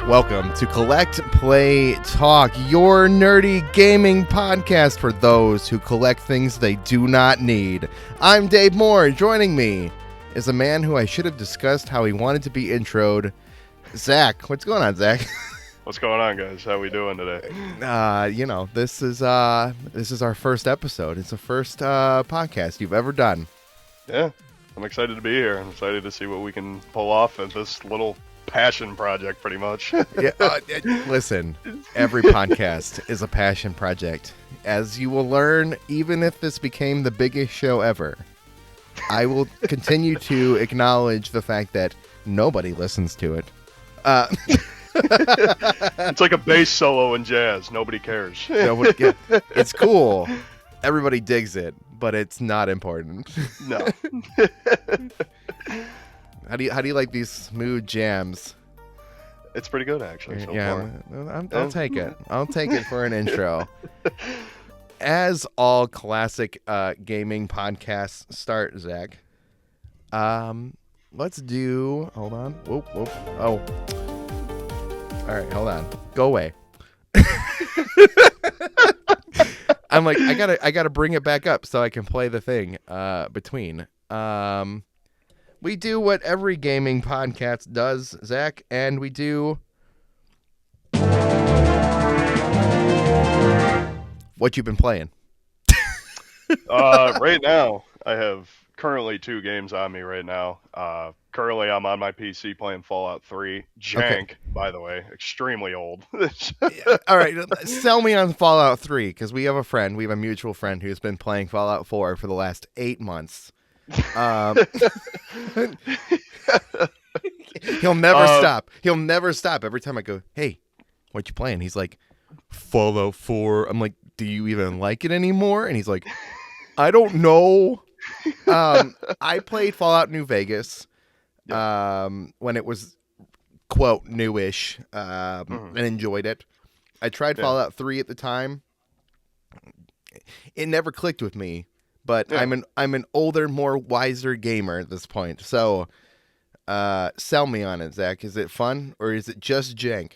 Welcome to Collect, Play, Talk, your nerdy gaming podcast for those who collect things they do not need. I'm Dave Moore. Joining me is a man who I should have discussed how he wanted to be introed, Zach. What's going on, Zach? What's going on, guys? How we doing today? This is our first episode. It's the first podcast you've ever done. Yeah, I'm excited to be here. I'm excited to see what we can pull off at this little passion project, pretty much. Listen, every podcast is a passion project. As you will learn, even if this became the biggest show ever, I will continue to acknowledge the fact that nobody listens to it. It's like a bass solo in jazz. Nobody cares. It's cool. Everybody digs it, but it's not important. No. How do you like these smooth jams? It's pretty good, actually. So far. I'll take it. I'll take it for an intro. As all classic gaming podcasts start, Zach. Let's do. Hold on. Whoop. Oh. All right. Hold on. Go away. I'm like, I gotta bring it back up so I can play the thing between. We do what every gaming podcast does, Zach, and we do what you've been playing. Right now, I have currently 2 games on me right now. Currently, I'm on my PC playing Fallout 3. Jank, okay. By the way. Extremely old. All right, sell me on Fallout 3, because we have a mutual friend who's been playing Fallout 4 for the last 8 months. He'll never stop. He'll never stop. Every time I go, hey, what you playing? He's like, Fallout 4. I'm like, do you even like it anymore? And he's like, I don't know. I played Fallout New Vegas when it was, quote, newish, and enjoyed it. I tried Fallout 3 at the time. It never clicked with me. But I'm an older, more wiser gamer at this point. So, sell me on it, Zach. Is it fun or is it just jank?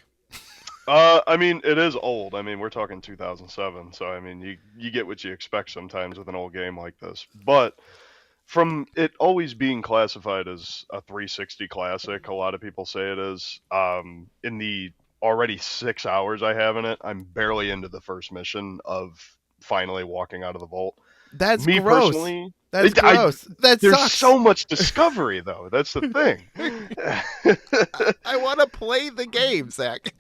I mean, it is old. I mean, we're talking 2007. So, I mean, you get what you expect sometimes with an old game like this. But from it always being classified as a 360 classic, a lot of people say it is. In the already 6 hours I have in it, I'm barely into the first mission of finally walking out of the vault. That's me gross. Personally, that's gross. That there's sucks. so much discovery, though. That's the thing. I want to play the game, Zach.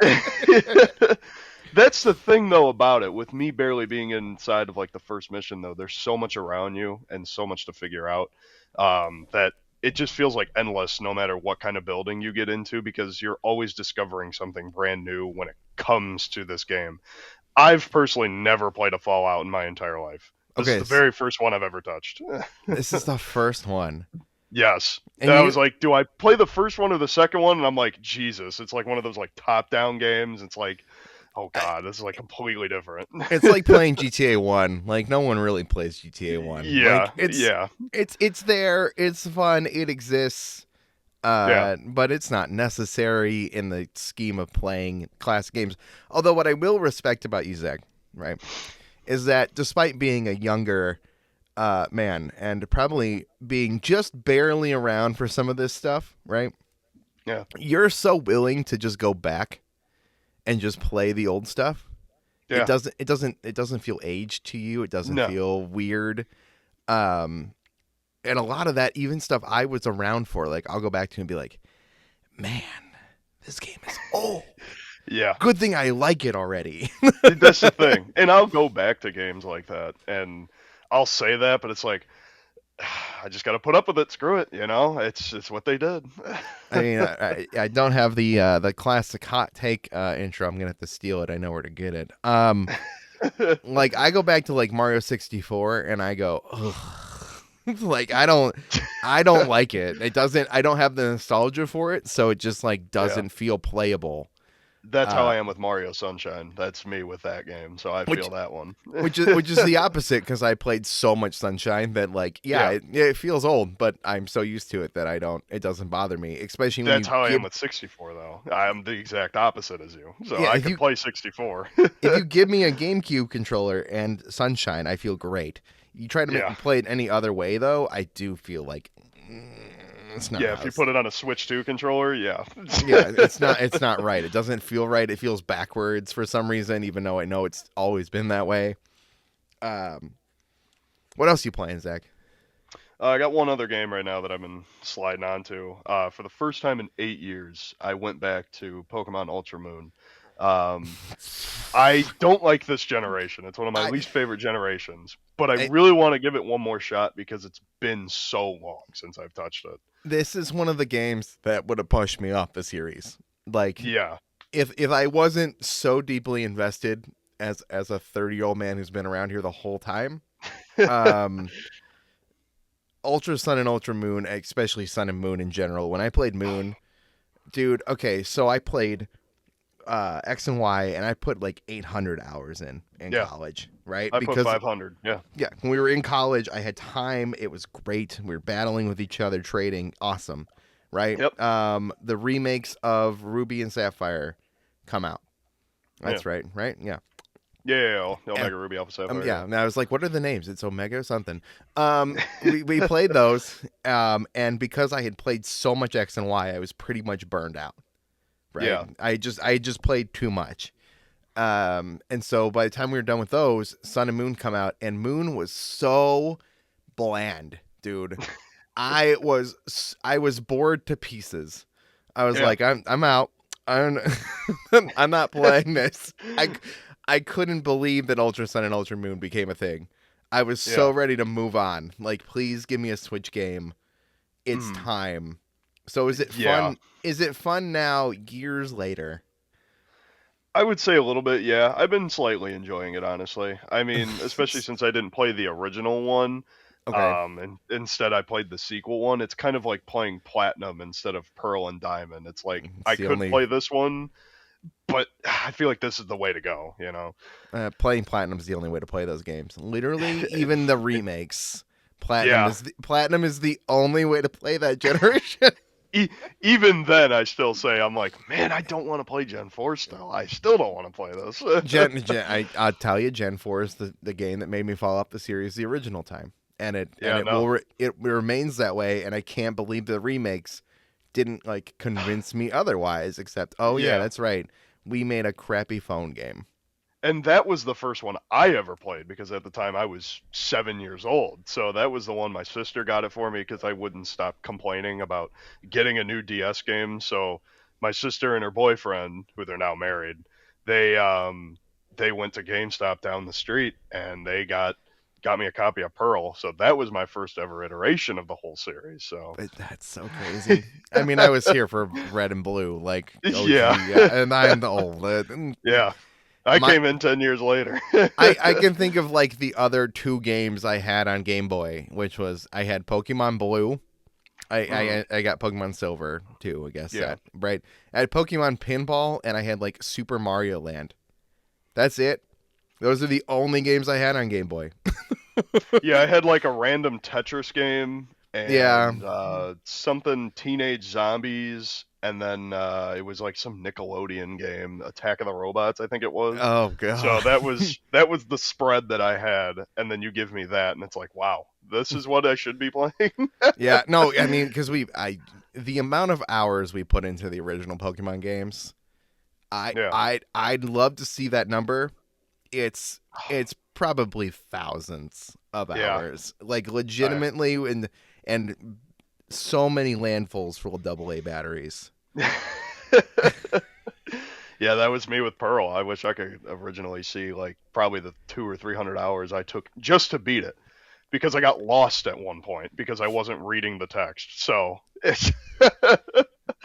That's the thing, though, about it. With me barely being inside of like the first mission, though, there's so much around you and so much to figure out that it just feels like endless, no matter what kind of building you get into, because you're always discovering something brand new when it comes to this game. I've personally never played a Fallout in my entire life. This is the very first one I've ever touched. This is the first one. Yes. And I was like, do I play the first one or the second one? And I'm like, Jesus, it's like one of those like top-down games. It's like, oh God, this is like completely different. It's like playing GTA 1. Like, no one really plays GTA 1. Yeah, like, It's there. It's fun. It exists. But it's not necessary in the scheme of playing classic games. Although what I will respect about you, Zach, right, is that despite being a younger man and probably being just barely around for some of this stuff, right? Yeah. You're so willing to just go back and just play the old stuff. Yeah. It doesn't feel aged to you. It doesn't feel weird. And a lot of that, even stuff I was around for, like I'll go back to and be like, man, this game is old. Yeah. Good thing I like it already. That's the thing. And I'll go back to games like that and I'll say that, but it's like, I just got to put up with it. Screw it. You know, it's what they did. I mean, I don't have the classic hot take intro. I'm going to have to steal it. I know where to get it. Like I go back to like Mario 64 and I go, ugh. Like I don't like it. I don't have the nostalgia for it. So it just like doesn't feel playable. That's how Uh, I am with Mario Sunshine. That's me with that game, so I which feel that one. which is the opposite because I played so much Sunshine that like yeah Yeah, it feels old, but I'm so used to it that it doesn't bother me, especially when that's you how I am give with 64 though. I'm the exact opposite as you, so yeah I could play 64. if you give me a GameCube controller and Sunshine, I feel great. You try to make Yeah, me play it any other way though, I do feel like it's not yeah. If you put it on a Switch 2 controller, yeah, yeah, it's not right. It doesn't feel right. It feels backwards for some reason, even though I know it's always been that way. Um, what else you playing, Zach? I got one other game right now that I've been sliding onto. For the first time in 8 years, I went back to Pokemon Ultra Moon. Um, I don't like this generation. It's one of my I, least favorite generations, but I I really want to give it one more shot because it's been so long since I've touched it. this is one of the games that would have pushed me off the series. Like Yeah. if I wasn't so deeply invested as a 30-year-old man who's been around here the whole time, um, Ultra Sun and Ultra Moon, especially Sun and Moon in general. When I played Moon, dude, okay, so I played X and Y, and I put like 800 hours in Yeah. college, right? I put Because 500. Yeah. yeah, when we were in college, I had time. It was great. We were battling with each other, trading, awesome, right? Yep. The remakes of Ruby and Sapphire come out. Yeah. That's right, right? Yeah. Yeah. And, Omega Ruby Alpha Sapphire. yeah, and I was like, what are the names? It's Omega or something. We played those, and because I had played so much X and Y, I was pretty much burned out. Right. Yeah. I just played too much. And so by the time we were done with those, Sun and Moon come out, and Moon was so bland, dude. I was bored to pieces. I was Yeah. like, I'm out. I'm I'm not playing this. I couldn't believe that Ultra Sun and Ultra Moon became a thing. I was so Yeah. ready to move on. Like, please give me a Switch game. It's time. So is it Yeah. fun? Is it fun now, years later? I would say a little bit, yeah. I've been slightly enjoying it, honestly. I mean, especially since I didn't play the original one, Okay. and instead I played the sequel one. It's kind of like playing Platinum instead of Pearl and Diamond. It's like It's I the could only play this one, but I feel like this is the way to go, you know? playing Platinum's the only way to play those games. Literally, even the remakes. Platinum Yeah. is the only way to play that generation. Even then, I still say, I'm like, man, I don't want to play Gen 4 still. I still don't want to play this. I'll tell you, Gen 4 is the game that made me fall off the series the original time, and Yeah, it remains that way. And I can't believe the remakes didn't like convince me otherwise. Except, oh yeah, Yeah. that's right, we made a crappy phone game. And that was the first one I ever played because at the time I was 7 years old. So that was the one my sister got it for me because I wouldn't stop complaining about getting a new DS game. So my sister and her boyfriend, who they're now married, they went to GameStop down the street and they got me a copy of Pearl. So that was my first ever iteration of the whole series. So But that's so crazy. I mean, I was here for Red and Blue, like OG, yeah, and I'm the old. yeah. I My- came in 10 years later. I can think of like the other two games I had on Game Boy, which was I had Pokemon Blue. I got Pokemon Silver too, I guess. Yeah. Right. I had Pokemon Pinball, and I had like Super Mario Land. That's it. Those are the only games I had on Game Boy. Yeah, I had like a random Tetris game and Yeah. something Teenage Zombies, and then it was like some Nickelodeon game, Attack of the Robots, I think it was. Oh god. So that was the spread that I had, and then you give me that, and it's like, wow, this is what I should be playing. Yeah. No, I mean, because the amount of hours we put into the original Pokemon games, Yeah. I'd love to see that number. It's probably thousands of Yeah. hours, like legitimately, and so many landfulls full of AA batteries. Yeah, that was me with Pearl. I wish I could originally see like probably the 200 or 300 hours I took just to beat it because I got lost at one point because I wasn't reading the text. So it's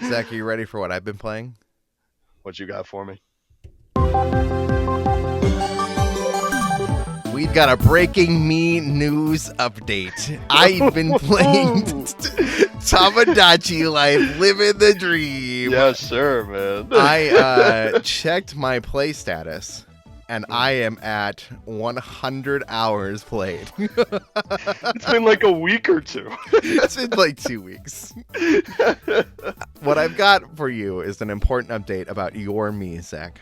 Zach, are you ready for what I've been playing? what you got for me? we've got a breaking me news update. I've been playing Tomodachi Life, living the dream. Yes, sir, man. I checked my play status, and I am at 100 hours played. It's been like a week or two. It's been like 2 weeks. What I've got for you is an important update about your me, Zach.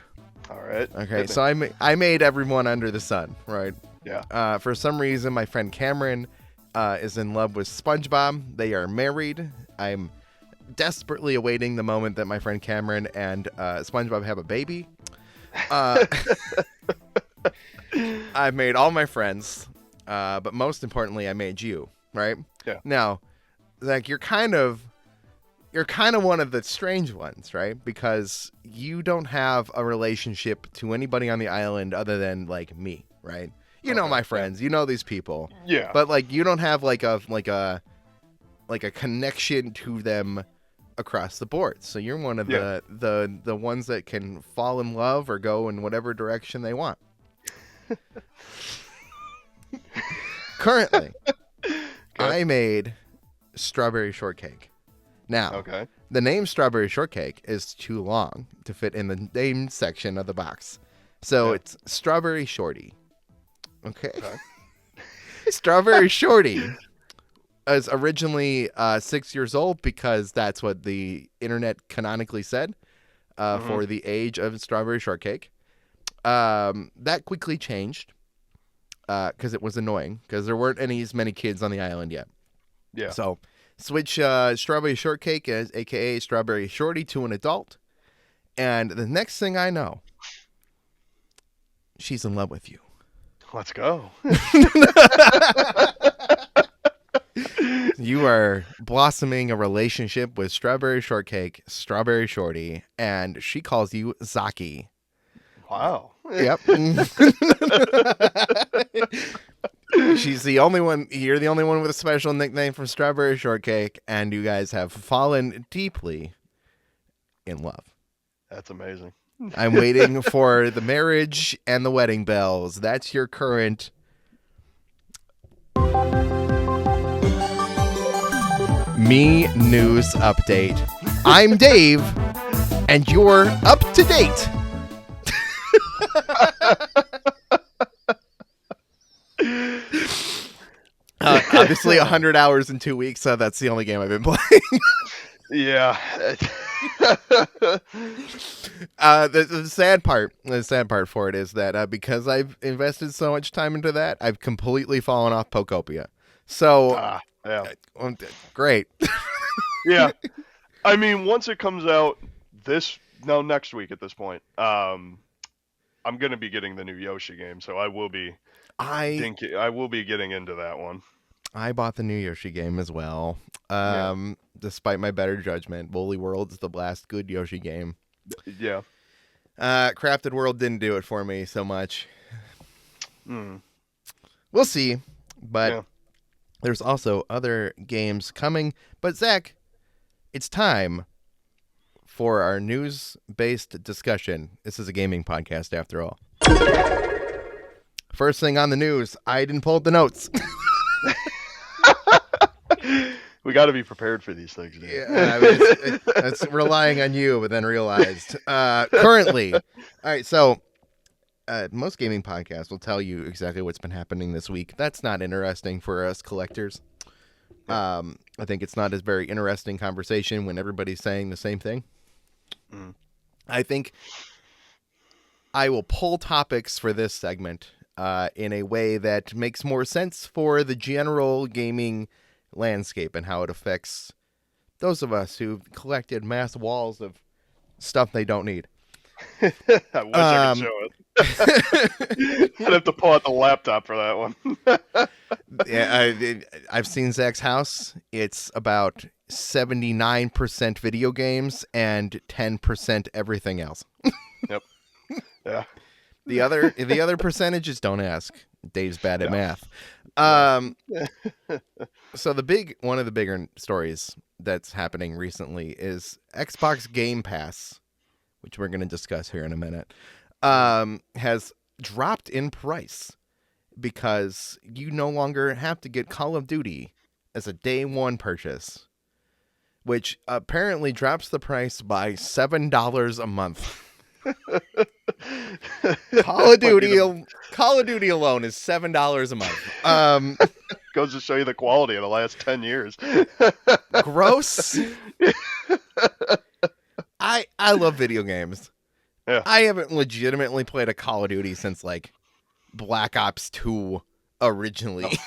All right. Okay, so I made everyone under the sun, right? Yeah. For some reason, my friend Cameron is in love with SpongeBob. They are married. I'm desperately awaiting the moment that my friend Cameron and SpongeBob have a baby. I've made all my friends, but most importantly, I made you, right? Yeah. Now, Zach, you're kind of one of the strange ones, right? Because you don't have a relationship to anybody on the island other than like me, right? You know my friends, you know these people. Yeah. But like you don't have like a connection to them across the board. So you're one of the ones that can fall in love or go in whatever direction they want. Currently, I made strawberry shortcake. Now, the name Strawberry Shortcake is too long to fit in the name section of the box. So it's Strawberry Shorty. Okay. Strawberry Shorty is originally 6 years old because that's what the internet canonically said for the age of Strawberry Shortcake. That quickly changed because it was annoying because there weren't as many kids on the island yet. Yeah. So switch Strawberry Shortcake, a.k.a. Strawberry Shorty, to an adult. And the next thing I know, she's in love with you. Let's go. You are blossoming a relationship with Strawberry Shortcake, Strawberry Shorty, and she calls you Zaki. Wow. Yep. She's the only one. You're the only one with a special nickname for Strawberry Shortcake, and you guys have fallen deeply in love. That's amazing. I'm waiting for the marriage and the wedding bells. That's your current me news update. I'm Dave, and you're up to date. Obviously 100 hours in 2 weeks, so that's the only game I've been playing. Yeah. The sad part for it is that because I've invested so much time into that, I've completely fallen off Pokopia. So, great. Yeah. I mean, once it comes out next week at this point, I'm going to be getting the new Yoshi game, so I will be getting into that one. I bought the new Yoshi game as well. Despite my better judgment, Woolly World's the last good Yoshi game. Yeah. Crafted World didn't do it for me so much. We'll see, but there's also other games coming. But Zach, it's time for our news-based discussion. This is a gaming podcast after all. First thing on the news, I didn't pull up the notes. We got to be prepared for these things. Dude. Yeah, I mean, it's relying on you, but then realized. Currently, all right, so most gaming podcasts will tell you exactly what's been happening this week. That's not interesting for us collectors. I think it's not a very interesting conversation when everybody's saying the same thing. I think I will pull topics for this segment in a way that makes more sense for the general gaming landscape and how it affects those of us who've collected mass walls of stuff they don't need. I wish I could show it. I'd have to pull out the laptop for that one. Yeah, I've seen Zach's house. It's about 79% video games and 10% everything else. Yep. Yeah. The other percentages, don't ask. Dave's bad at math. So one of the bigger stories that's happening recently is Xbox Game Pass, which we're going to discuss here in a minute, has dropped in price. because you no longer have to get Call of Duty as a day one purchase, which apparently drops the price by $7 a month. Call of Might be Duty, the Call of Duty alone is $7 a month. goes to show you the quality of the last 10 years. Gross. I love video games. Yeah, I haven't legitimately played a Call of Duty since like Black Ops 2 originally. no,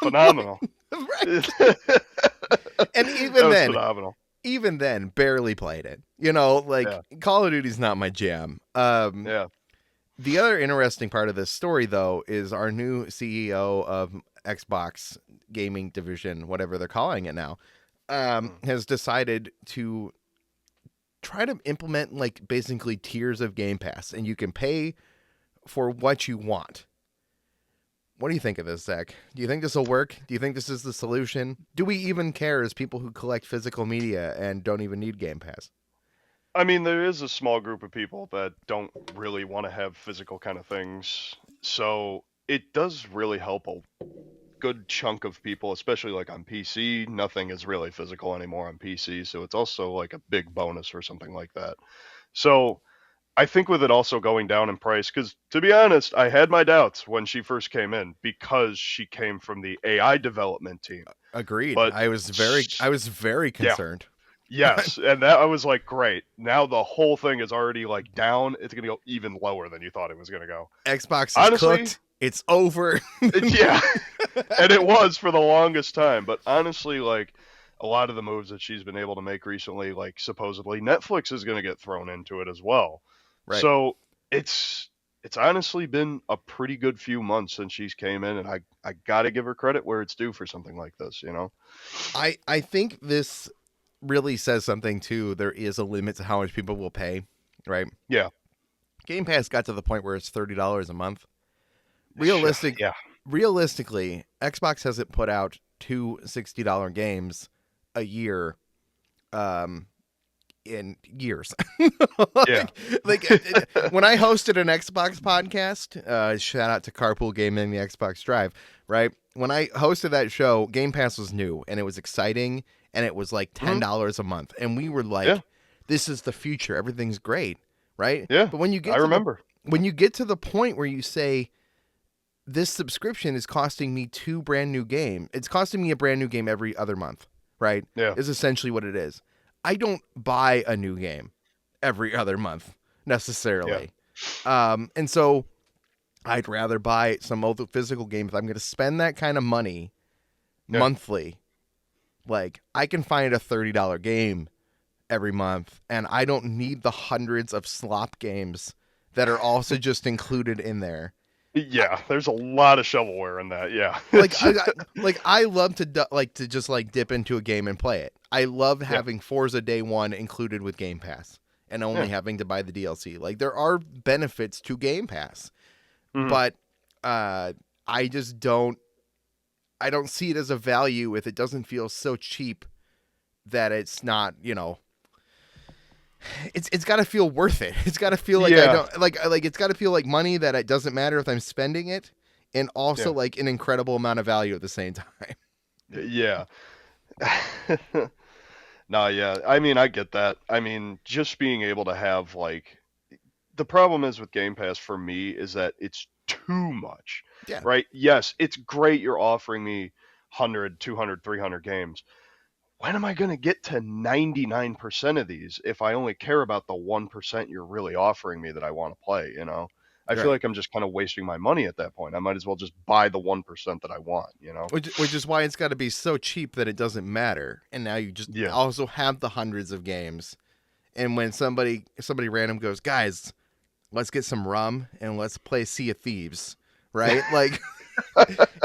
phenomenal. Right. That And was phenomenal. even then, barely played it. You know, like Yeah, Call of Duty's not my jam. yeah. The other interesting part of this story, though, is our new CEO of Xbox gaming division, whatever they're calling it now, Mm. has decided to try to implement like basically tiers of Game Pass, and you can pay for what you want. What do you think of this, Zach? Do you think this will work? Do you think this is the solution? Do we even care as people who collect physical media and don't even need Game Pass? I mean, there is a small group of people that don't really want to have physical kind of things. So it does really help a good chunk of people, especially like on PC. Nothing is really physical anymore on PC. So it's also like a big bonus for something like that. So I think with it also going down in price, because to be honest, I had my doubts when she first came in because she came from the AI development team. Agreed. But I was very yeah, concerned. yes, and that I was like, great. Now the whole thing is already like down. It's gonna go even lower than you thought it was gonna go. Xbox is Honestly, cooked. It's over. yeah, and it was for the longest time. But honestly, like a lot of the moves that she's been able to make recently, like supposedly Netflix is gonna get thrown into it as well. Right. So it's it's honestly been a pretty good few months since she's came in, and I gotta give her credit where it's due for something like this. You know? I think this really says something too. There is a limit to how much people will pay, right? Yeah. Game Pass got to the point where it's $30 a month. Realistic Yeah. Realistically, Xbox hasn't put out two $60 games a year in years. Yeah. When I hosted an Xbox podcast, shout out to Carpool Gaming, the Xbox Drive, right? When I hosted that show, Game Pass was new and it was exciting and it was like Mhm. $10 a month. And we were Yeah. like, this is the future. Everything's great, right? Yeah. But I remember. when you get to the point where you say this subscription is costing me two brand new games. It's costing me a brand new game every other month, right? Yeah. Is essentially what it is. I don't buy a new game every other month Yeah. necessarily. And so I'd rather buy some old physical game if I'm going to spend that kind of money Yeah. monthly. Like I can find a $30 game every month and I don't need the hundreds of slop games that are also just included in there. Yeah, there's a lot of shovelware in that. Yeah. I love to just like dip into a game and play it. I love Yeah. having Forza Day 1 included with Game Pass and only Yeah. having to buy the DLC. Like there are benefits to Game Pass, Mhm. but I just I don't see it as a value if it doesn't feel so cheap that it's not, it's got to feel worth it. It's got to feel like I Yeah. don't it's got to feel like money that it doesn't matter if I'm spending it and also Yeah. like an incredible amount of value at the same time. Yeah. No, yeah. I mean, I get that. I mean, just being able to have like the problem is with Game Pass for me is that it's too much. Yeah. Right? Yes, it's great you're offering me 100, 200, 300 games. When am I going to get to 99% of these if I only care about the 1% you're really offering me that I want to play, you know? I feel Right. like I'm just kind of wasting my money at that point. I might as well just buy the 1% that I want, you know? Which is why it's got to be so cheap that it doesn't matter. And now you just Yeah. also have the hundreds of games. And when somebody random goes, "Guys, let's get some rum and let's play Sea of Thieves." Right? Like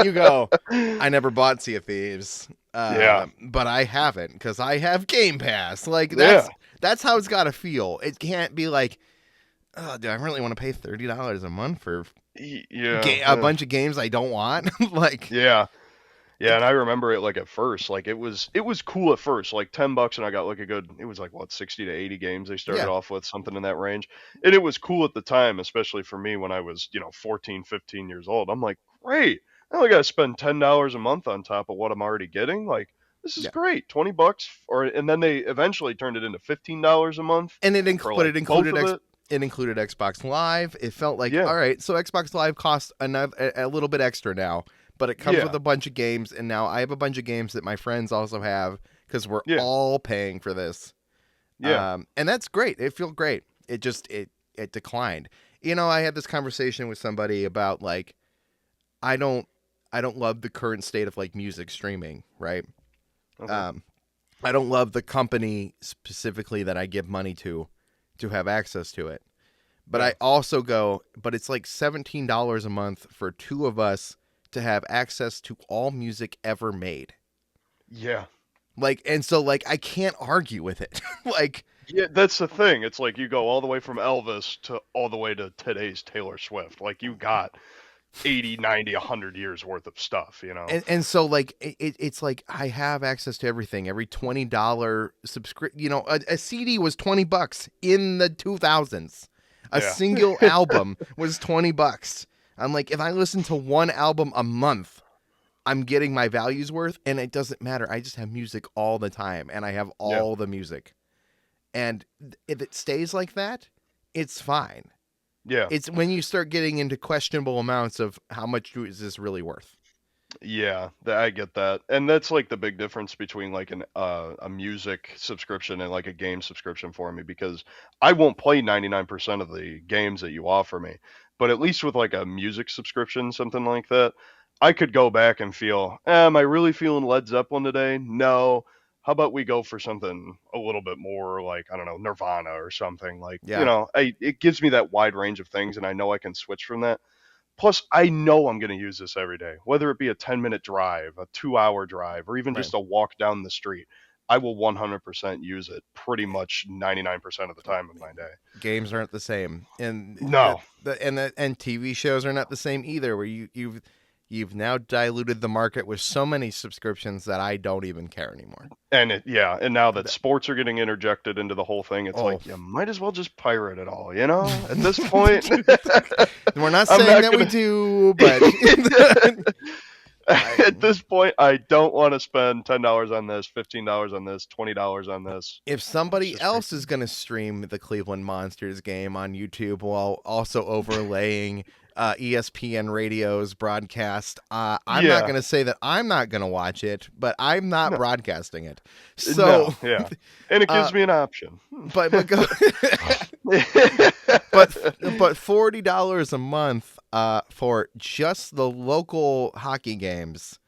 you go, I never bought Sea of Thieves, Yeah. but I haven't because I have Game Pass. Like Yeah. that's how it's got to feel. It can't be like, oh, do I really want to pay $30 a month for Yeah. a bunch of games I don't want? Like, Yeah. Yeah, and I remember it like at first, like it was cool at first, like $10 and I got like a good it was like what 60 to 80 games they started yeah, off with, something in that range. And it was cool at the time, especially for me when I was, 14, 15 years old. I'm like, great. I only got to spend $10 a month on top of what I'm already getting. Like, this is Yeah. great. 20 bucks, and then they eventually turned it into $15 a month And for but like both of it. it included Xbox Live. It felt like, Yeah, all right, so Xbox Live costs a little bit extra now, but it comes with yeah, a bunch of games, and now I have a bunch of games that my friends also have because we're yeah, all paying for this. yeah. And that's great. It feels great. It declined. You know, I had this conversation with somebody about like I don't I don't love the current state of like music streaming, right? Okay. Um, I don't love the company specifically that I give money to have access to it. But Yeah, I also go, but it's like $17 a month for two of us to have access to all music ever made. yeah. Like, and so like I can't argue with it. Like, Yeah, that's the thing. It's like you go all the way from Elvis to all the way to today's Taylor Swift. Like you got 80, 90, 100 years worth of stuff, you know? and so like it's like I have access to everything. Every $20 subscription, you know, a CD was $20 in the 2000s. A Yeah. single album was $20. I'm like, if I listen to one album a month, I'm getting my value's worth, and it doesn't matter. I just have music all the time, and I have Yeah. all the music. And if it stays like that, it's fine. Yeah. It's when you start getting into questionable amounts of how much is this really worth. Yeah, I get that. And that's like the big difference between like a music subscription and like a game subscription for me because I won't play 99% of the games that you offer me. But at least with like a music subscription, something like that, I could go back and feel, am I really feeling Led Zeppelin today? No. How about we go for something a little bit more like, I don't know, Nirvana or something like, Yeah, it gives me that wide range of things and I know I can switch from that. Plus, I know I'm going to use this every day, whether it be a 10-minute drive, a 2-hour drive, or even right. just a walk down the street. I will 100% use it pretty much 99% of the time of my day. Games aren't the same, and No, and TV shows are not the same either. Where you've now diluted the market with so many subscriptions that I don't even care anymore. yeah, and now that sports are getting interjected into the whole thing, it's Oh, like you might as well just pirate it all, you know? At this point, we're not I'm saying not that we gonna. do, but I, At this point, I don't want to spend $10 on this, $15 on this, $20 on this. if It's somebody just else is going to stream the Cleveland Monsters game on YouTube while also overlaying ESPN Radio's broadcast, I'm not yeah, going to say that I'm not going to watch it, but I'm not no, broadcasting it. So, no, yeah, and it uh, gives me an option. but go, but $40 a month for just the local hockey games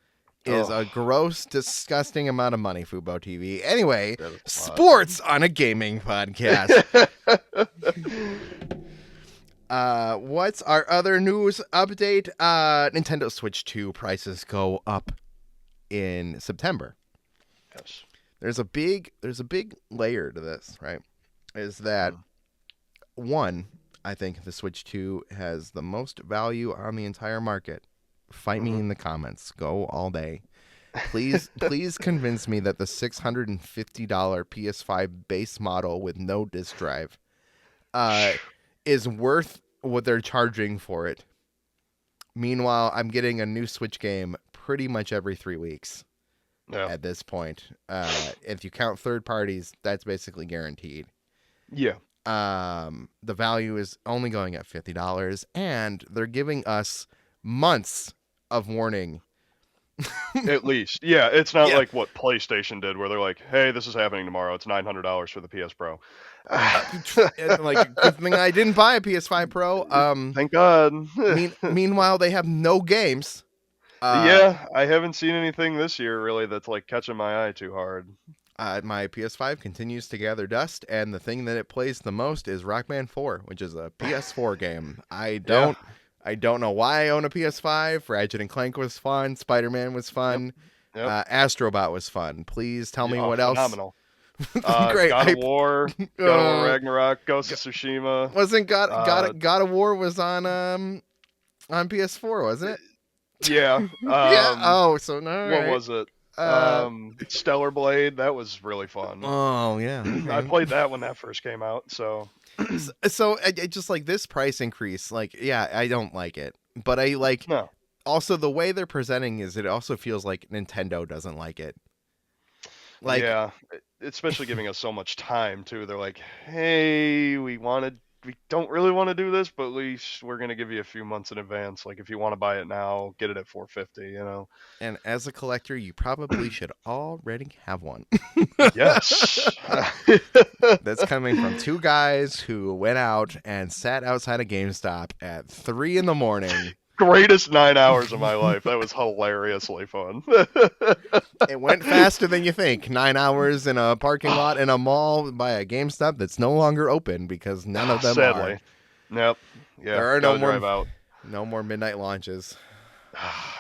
is Oh, a gross, disgusting amount of money, Fubo TV. Anyway, that is a lot. sports on a gaming podcast. What's our other news update? Nintendo Switch 2 prices go up in September. Yes. There's a big layer to this, right? Is that Mm. one, I think the Switch 2 has the most value on the entire market. Fight me Mhm. in the comments. Go all day. Please convince me that the $650 PS5 base model with no disk drive is worth what they're charging for it. Meanwhile, I'm getting a new Switch game pretty much every 3 weeks Yeah. at this point. If you count third parties, that's basically guaranteed. Yeah. The value is only going at $50, and they're giving us months of warning. At least. Yeah. It's not Yeah. like what PlayStation did, where they're like, "Hey, this is happening tomorrow. It's $900 for the PS Pro." Like, good thing I didn't buy a PS5 Pro. Thank God. Meanwhile, they have no games. Yeah, I haven't seen anything this year really that's like catching my eye too hard. My PS5 continues to gather dust, and the thing that it plays the most is Rockman 4, which is a PS4 game. I Yeah. don't know why I own a PS5. Ratchet and Clank was fun. Spider-Man was Yep. fun. Yep. Astrobot was fun. Please tell me Oh, what else. phenomenal. Great. God of War, God of War Ragnarok, Ghost of Tsushima. Wasn't Uh, God of War was on PS4, wasn't it? yeah. Yeah. Oh, so no. What Right. was it? Uh. Stellar Blade. That was really fun. Oh yeah. I played that when that first came out. So So I just like this price increase. Like, yeah, I don't like it, but I like. no. Also, the way they're presenting is it also feels like Nintendo doesn't like it. Like, Yeah, especially giving us so much time too. They're like, "Hey, we don't really want to do this, but at least we're gonna give you a few months in advance. Like if you want to buy it now, get it at 450, you know." and as a collector, you probably should already have one. Yes. That's coming from two guys who went out and sat outside of GameStop at 3 in the morning. Greatest 9 hours of my life. That was hilariously fun. It went faster than you think. 9 hours in a parking lot in a mall by a GameStop that's no longer open because none of them are. Sadly. Yep. Yeah. There are Gotta drive out. no more midnight launches.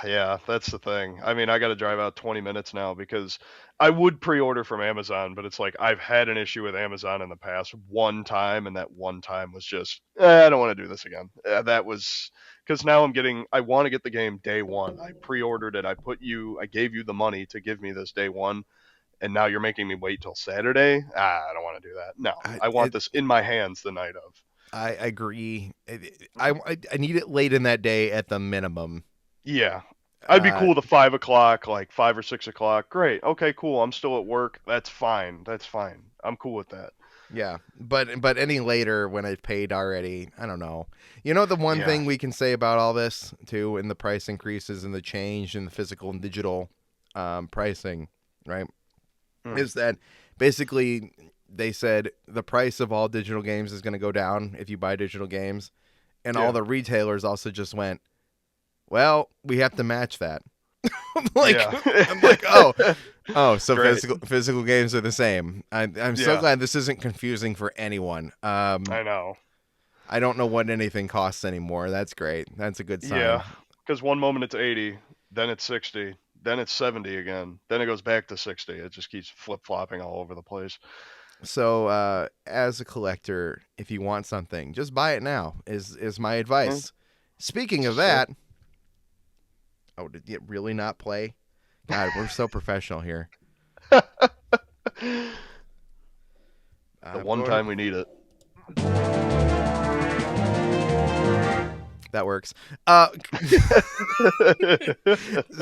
Yeah, that's the thing. I mean, I got to drive out 20 minutes now because I would pre-order from Amazon, but it's like I've had an issue with Amazon in the past one time, and that one time was just, I don't want to do this again. That was because now I want to get the game day one. I pre-ordered it. I gave you the money to give me this day one, and now you're making me wait till Saturday. I don't want to do that. No, I want this in my hands the night of. I agree. I need it late in that day at the minimum. Yeah. I'd be cool with a 5 o'clock, like 5 or 6 o'clock. Great. Okay, cool. I'm still at work. That's fine. That's fine. I'm cool with that. Yeah, but any later when I've paid already, I don't know. You know, the one Yeah. thing we can say about all this too, in the price increases and the change in the physical and digital pricing, right, is that basically they said the price of all digital games is going to go down if you buy digital games, and all the retailers also just went, well, we have to match that. I'm like, so Great. physical games are the same. I'm so glad this isn't confusing for anyone. I know. I don't know what anything costs anymore. That's great. That's a good sign. Yeah, because one moment it's 80, then it's 60, then it's 70 again, then it goes back to 60. It just keeps flip-flopping all over the place. So, as a collector, if you want something, just buy it now. Is my advice. Speaking of that. Oh, did it really not play? God, we're so professional here. The one time we need it. That works.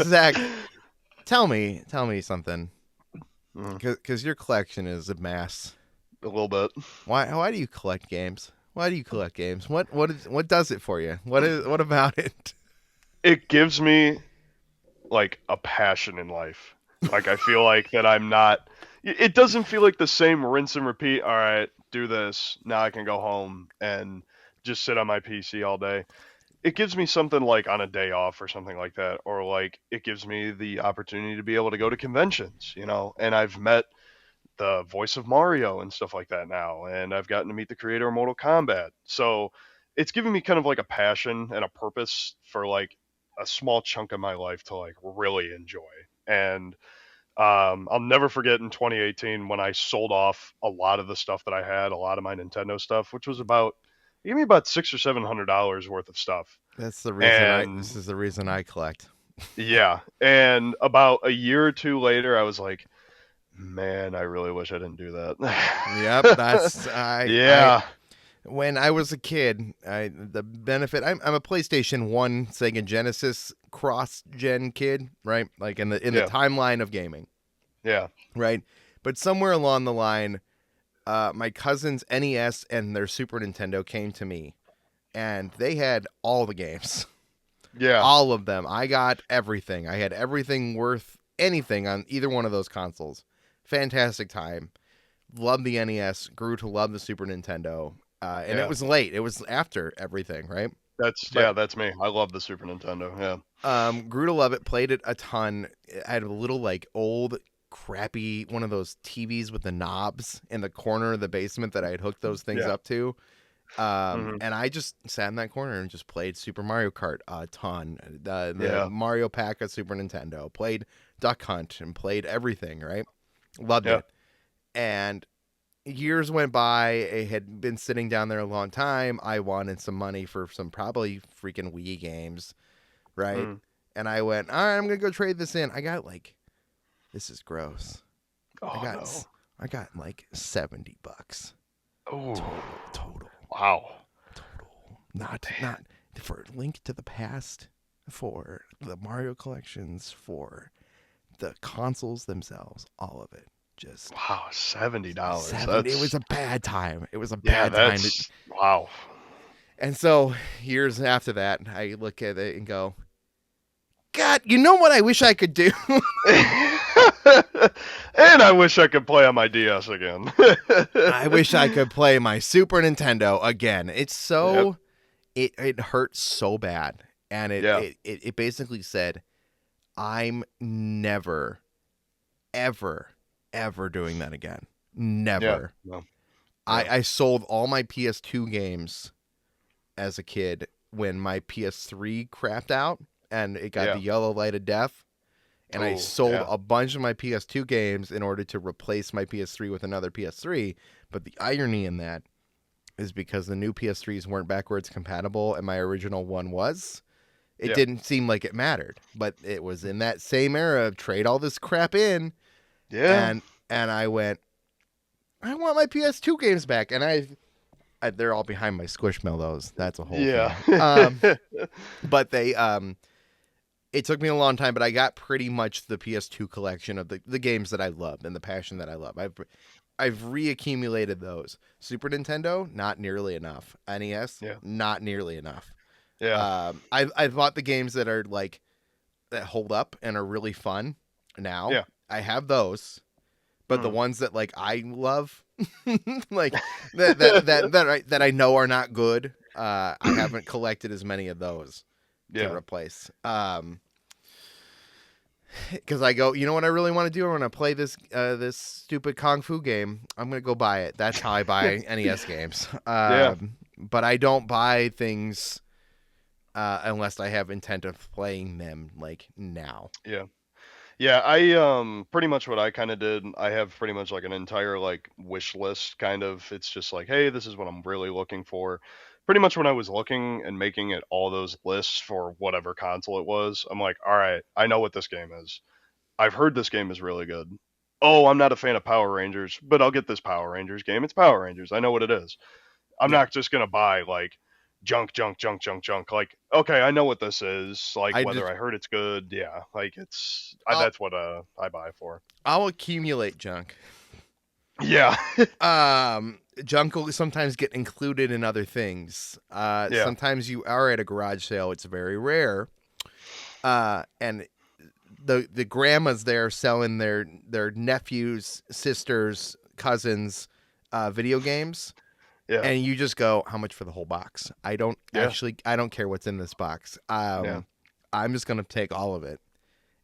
Zach, tell me something. Because your collection is a mess. A little bit. Why do you collect games? Why do you collect games? What does it for you? What about it? It gives me like a passion in life. Like I feel like that I'm not. It doesn't feel like the same rinse and repeat. All right, do this. Now I can go home and just sit on my PC all day. It gives me something like on a day off or something like that, or like it gives me the opportunity to be able to go to conventions, you know. And I've met the voice of Mario and stuff like that now, and I've gotten to meet the creator of Mortal Kombat. So it's giving me kind of like a passion and a purpose for like a small chunk of my life to like really enjoy. And I'll never forget in 2018 when I sold off a lot of the stuff that I had, a lot of my Nintendo stuff, which was about it gave me about $600 or $700 worth of stuff. That's the reason this is the reason I collect. Yeah, and about a year or two later, I was like, man, I really wish I didn't do that. Yep, that's yeah. When I was a kid, the benefit I'm a PlayStation 1 Sega Genesis cross-gen kid, right? Like in the timeline of gaming. Yeah. Right? But somewhere along the line, my cousin's NES and their Super Nintendo came to me, and they had all the games. Yeah. All of them. I got everything. I had everything worth anything on either one of those consoles. Fantastic time. Loved the NES, grew to love the Super Nintendo. And it was late. It was after everything, right? That's me. I love the Super Nintendo. Yeah. Grew to love it. Played it a ton. I had a little like old, crappy one of those TVs with the knobs in the corner of the basement that I had hooked those things up to. And I just sat in that corner and just played Super Mario Kart a ton. The Mario Pack of Super Nintendo. Played Duck Hunt and played everything. Right. Loved it. And years went by. It had been sitting down there a long time. I wanted some money for some probably freaking Wii games, right? And I went, all right, I'm gonna go trade this in. I got like, this is gross. I got like $70. Oh, total. Wow. Total. Not for Link to the Past. for the Mario collections, for the consoles themselves, all of it. Just Wow, $70. seven. It was That's a bad time. It was a yeah, bad time. that's wow. And so years after that, I look at it and go, God, you know what I wish I could do? And I wish I could play on my DS again. I wish I could play my Super Nintendo again. It's Yep. so it hurts so bad. And Yeah. it basically said, I'm never, ever, ever doing that again. Yeah. Never. No. Yeah. I sold all my PS2 games as a kid when my PS3 crapped out and it got the Yeah. yellow light of death. And I Oh, sold yeah. a bunch of my PS2 games in order to replace my PS3 with another PS3. But the irony in that is because the new PS3s weren't backwards compatible and my original one was, it Yeah. didn't seem like it mattered. But it was in that same era of trade all this crap in, Yeah. and I went, I want my PS2 games back. And they're all behind my Squishmallow. Those that's a whole Yeah. thing. But it took me a long time, but I got pretty much the PS2 collection of the games that I love and the passion that I love. I've reaccumulated those. Super Nintendo, not nearly enough. NES, Yeah. not nearly enough. Yeah. I've bought the games that are like that hold up and are really fun. Now Yeah. I have those, but the Mm. ones that like I love, like that I know are not good. I haven't collected as many of those to Yeah. replace. Because I go, you know what I really want to do? I want to play this stupid kung fu game. I'm gonna go buy it. That's how I buy NES games. Yeah. But I don't buy things unless I have intent of playing them like now. Yeah. Yeah, I pretty much what I kind of did. I have pretty much like an entire like wish list kind of. It's just like, hey, this is what I'm really looking for. Pretty much when I was looking and making it all those lists for whatever console it was, I'm like, all right, I know what this game is. I've heard this game is really good. Oh, I'm not a fan of Power Rangers, but I'll get this Power Rangers game. It's Power Rangers. I know what it is. I'm Yeah, not just gonna buy like junk, junk, junk, junk, junk. Like, okay, I know what this is. Like, I whether just I heard it's good, yeah. Like, I'll that's what I buy for. I'll accumulate junk. Yeah, Junk will sometimes get included in other things. yeah, Sometimes you are at a garage sale. It's very rare. And the grandmas there selling their nephews, sisters, cousins, video games, yeah, and you just go, how much for the whole box? yeah, I don't care what's in this box. yeah, I'm just gonna take all of it,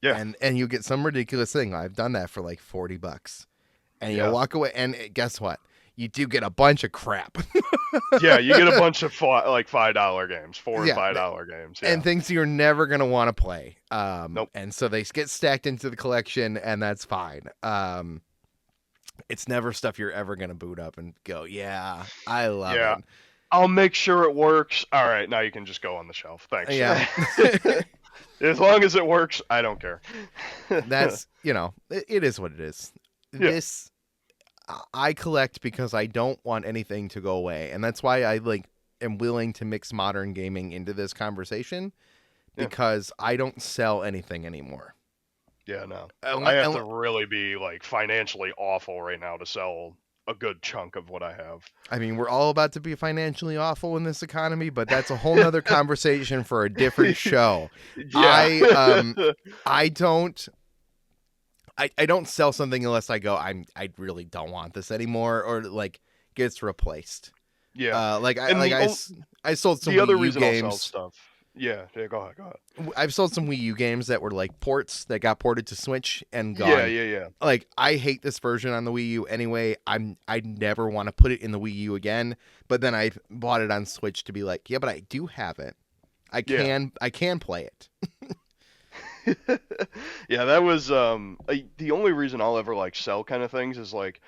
yeah, and you get some ridiculous thing. I've done that for like $40, and you yeah, walk away, and guess what? You do get a bunch of crap. yeah. You get a bunch of like $5 games, $4 and Yeah, $5 games. and Yeah, things you're never gonna want to play. nope. And so they get stacked into the collection, and that's fine. It's never stuff you're ever gonna boot up and go, yeah, I love Yeah, it. I'll make sure it works. All right, now you can just go on the shelf. Thanks. Yeah, As long as it works, I don't care. that's it is what it is. Yeah, This I collect because I don't want anything to go away, and that's why I like am willing to mix modern gaming into this conversation yeah. because I don't sell anything anymore. Yeah, no. I Unle- have to unle- really be like financially awful right now to sell a good chunk of what I have. I mean, we're all about to be financially awful in this economy, but that's a whole nother conversation for a different show. Yeah. I don't I don't sell something unless I go I really don't want this anymore or like gets replaced. Yeah. And I sold some the other Wii U reason I'll sell games. stuff. Yeah, yeah, go ahead, go ahead. I've sold some Wii U games that were like ports that got ported to Switch and Yeah, gone. yeah, yeah. Like I hate this version on the Wii U anyway. I never want to put it in the Wii U again. But then I bought it on Switch to be like, yeah, but I do have it. Yeah. I can play it. Yeah, that was the only reason I'll ever like sell kind of things is like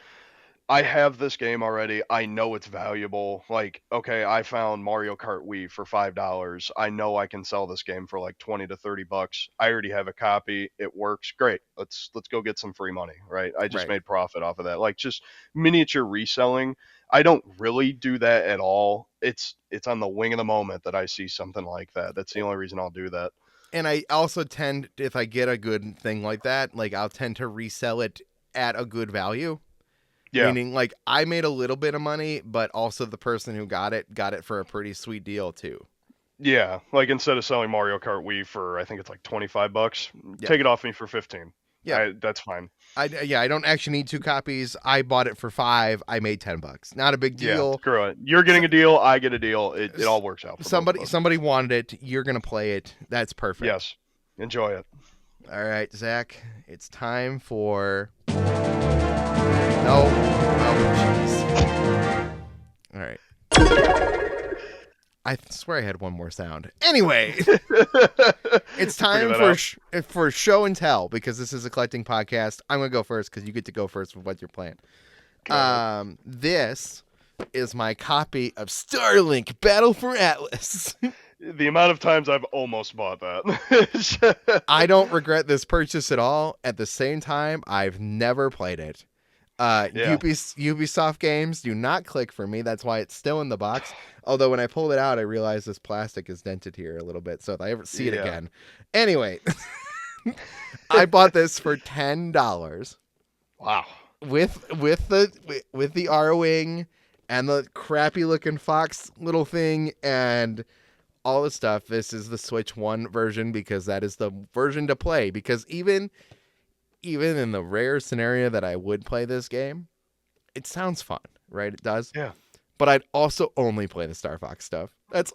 I have this game already. I know it's valuable. Like, okay, I found Mario Kart Wii for $5. I know I can sell this game for like 20 to 30 bucks. I already have a copy. It works. Great. Let's go get some free money, right? I just Right. made profit off of that. Like just miniature reselling. I don't really do that at all. It's on the wing of the moment that I see something like that. That's the only reason I'll do that. And I also tend, if I get a good thing like that, like I'll tend to resell it at a good value. Yeah. Meaning, like, I made a little bit of money, but also the person who got it for a pretty sweet deal too. Yeah, like instead of selling Mario Kart Wii for I think it's like $25, Yeah, take it off me for 15. yeah. That's fine. I don't actually need 2 copies. I bought it for $5. I made $10. Not a big Yeah, deal. screw it. You're So, getting a deal, I get a deal. It all works out for both of us. somebody wanted it. You're gonna play it. That's perfect. Yes, enjoy it. All right, Zach. It's time for. No. Oh, jeez. All right. I swear I had one more sound. Anyway, it's time for show and tell because this is a collecting podcast. I'm gonna go first because you get to go first with what you're playing. This is my copy of Starlink Battle for Atlas. The amount of times I've almost bought that. I don't regret this purchase at all. At the same time, I've never played it. Ubisoft games do not click for me. That's why it's still in the box. Although when I pulled it out, I realized this plastic is dented here a little bit. So if I ever see it again. Anyway, I bought this for $10. Wow. With the R-wing and the crappy looking Fox little thing and all the stuff. This is the Switch 1 version because that is the version to play. Because even in the rare scenario that I would play this game, it sounds fun, right? It does. Yeah. But I'd also only play the Star Fox stuff. That's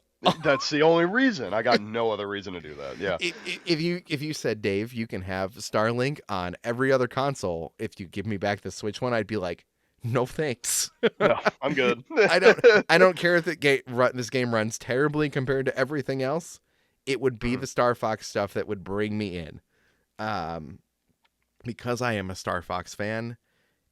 the only reason. I got no other reason to do that. Yeah. If you said, Dave, you can have Starlink on every other console if you give me back the Switch one, I'd be like, no thanks. No, I'm good. I don't care if this game runs terribly compared to everything else. It would be the Star Fox stuff that would bring me in. Because I am a Star Fox fan.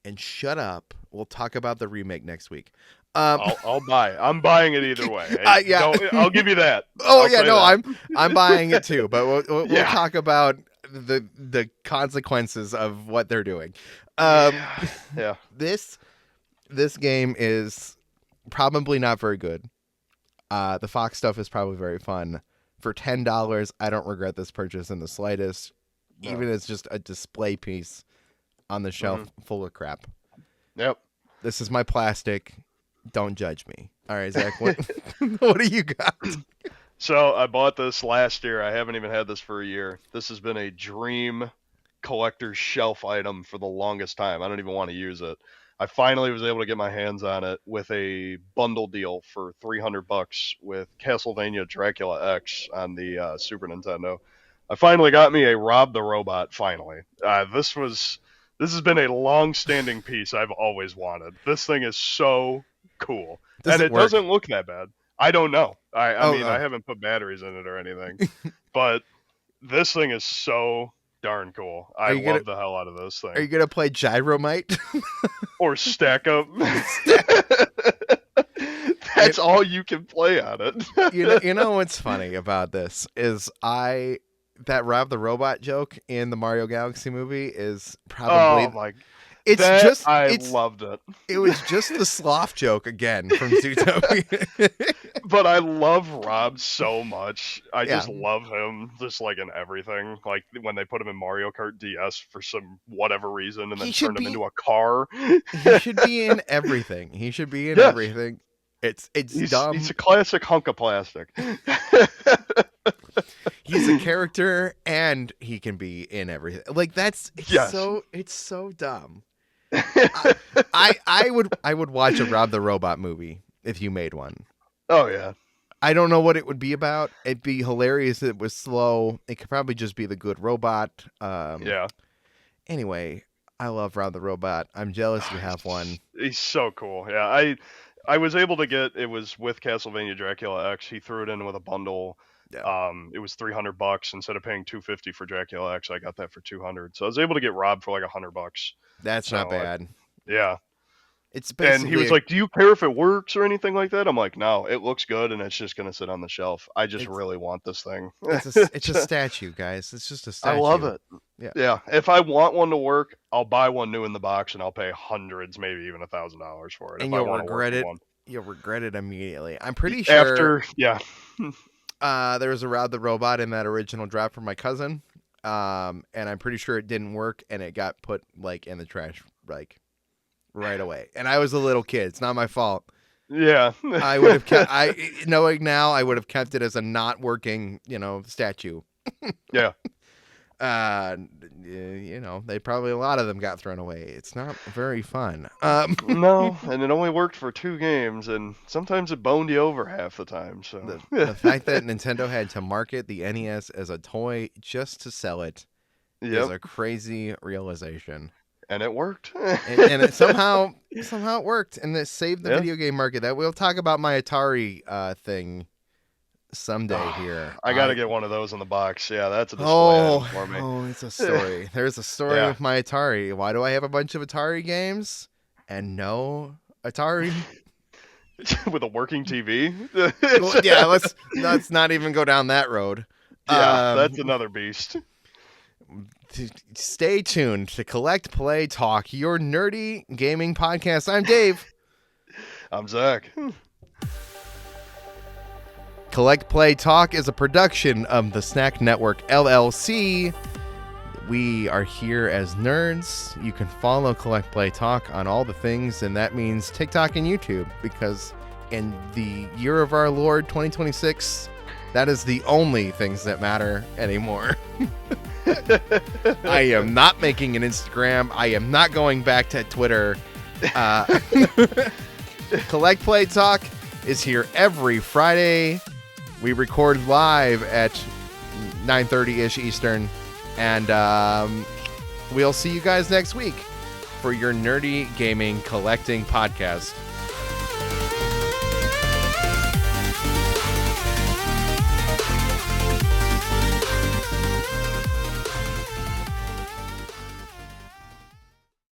And shut up. We'll talk about the remake next week. I'll buy. I'm buying it either way. Yeah. I'll give you that. Oh yeah, no, I'm buying it too. But we'll talk about the consequences of what they're doing. Yeah. This game is probably not very good. The Fox stuff is probably very fun. For $10, I don't regret this purchase in the slightest. No. Even as just a display piece on the shelf full of crap. Yep. This is my plastic. Don't judge me. All right, Zach, what do you got? So I bought this last year. I haven't even had this for a year. This has been a dream collector's shelf item for the longest time. I don't even want to use it. I finally was able to get my hands on it with a bundle deal for $300 with Castlevania Dracula X on the Super Nintendo. I finally got me a Rob the Robot. Finally, this has been a long-standing piece I've always wanted. This thing is so cool, and it doesn't look that bad. I don't know. I mean, I haven't put batteries in it or anything, but this thing is so darn cool. I love the hell out of this thing. Are you gonna play Gyromite or Stack Up? That's all you can play on it. You know what's funny about this is that Rob the Robot joke in the Mario Galaxy movie is probably I loved it. It was just the sloth joke again from Zootopia. But I love Rob so much. I just love him just like in everything. Like when they put him in Mario Kart DS for some whatever reason and then turned him into a car. He should be in everything. He should be in everything. It's dumb. He's a classic hunk of plastic. He's a character and he can be in everything. Like it's so dumb. I would watch a Rob the Robot movie if you made one. Oh yeah. I don't know what it would be about. It'd be hilarious if it was slow. It could probably just be the good robot. Yeah. Anyway, I love Rob the Robot. I'm jealous you have one. He's so cool. Yeah, I was able to get it was with Castlevania Dracula X. He threw it in with a bundle. Yeah. It was $300 instead of paying $250 for Dracula X. I got that for $200. So I was able to get Rob for like $100. That's not bad. Yeah. It's basically, and he was like, "Do you care if it works or anything like that?" I'm like, "No, it looks good, and it's just gonna sit on the shelf. I just really want this thing." It's a statue, guys. It's just a statue. I love it. Yeah. If I want one to work, I'll buy one new in the box, and I'll pay hundreds, maybe even $1,000 for it. And you'll regret it. You'll regret it immediately. I'm pretty sure. There was a Rob the Robot in that original drop from my cousin, and I'm pretty sure it didn't work, and it got put like in the trash like right away. And I was a little kid; it's not my fault. Yeah. I would have kept. Knowing now, I would have kept it as a not working, statue. Yeah. They probably a lot of them got thrown away. It's not very fun. No, and it only worked for 2 games, and sometimes it boned you over half the time. So The fact that Nintendo had to market the NES as a toy just to sell it is a crazy realization. And it worked. and it somehow it worked, and it saved the video game market. That we'll talk about my Atari thing someday here. I gotta get one of those in the box. Yeah, that's a display item for me. Oh, it's a story. There's a story with my Atari. Why do I have a bunch of Atari games and no Atari? With a working TV? Well, yeah, let's not even go down that road. Yeah, that's another beast. Stay tuned to Collect Play Talk, your nerdy gaming podcast. I'm Dave. I'm Zach. Collect Play Talk is a production of the Snack Network LLC. We are here as nerds. You can follow Collect Play Talk on all the things, and that means TikTok and YouTube, because in the year of our Lord 2026, that is the only things that matter anymore. I am not making an Instagram. I am not going back to Twitter. Collect Play Talk is here every Friday. We record live at 9:30-ish Eastern, and we'll see you guys next week for your nerdy gaming collecting podcast.